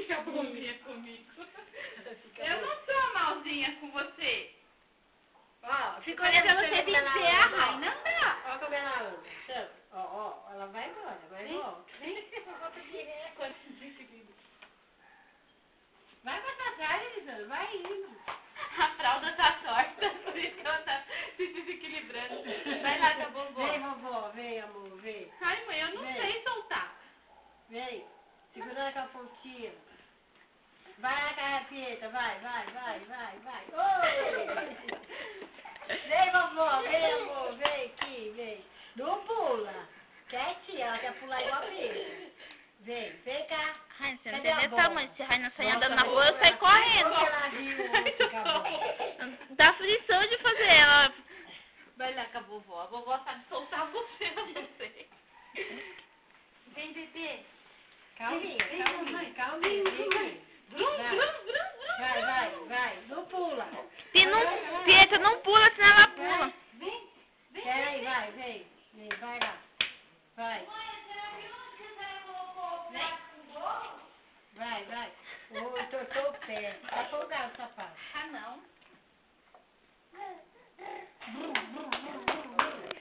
fica boazinha comigo. Eu não sou malzinha com você. Ó, Fica olhando pra você vencer a raiva. Ai, não dá. Ó como ela anda. Chama. Ó, ela vai embora, vai embora. Vai pra trás, Elisandra, vai indo. A fralda tá torta, por isso que ela tá se desequilibrando. Vai lá, tá vovó. Vem, vovó, vem, amor, vem. Ai, mãe, eu não Vem. sei soltar. Vem, segurando com a pontinha. Vai lá, carrapieta, vai. Oi! Vem, vovó, vem, amor, vem aqui, vem. Não pula. Quietinha, ela quer pular igual a Pita. Vem cá. Ai, você não Cadê a tem bola? tamanho. Se a Raina sair Nossa, andando na mas rua, eu saio correndo. como ela riu ontem, acabou. Dá frição de fazer ela. Vai lá com a vovó. A vovó sabe soltar você, eu não sei. Vem, bebê. Calminha, Vem, calminha. mamãe. Vrum, Vai. vrum, vrum. Vai, não pula. Pieta, não pula, senão ela pula. Vem. Peraí, vai lá. Vai. Vai. Oi, tortou o pé. Vai folgar o sapato.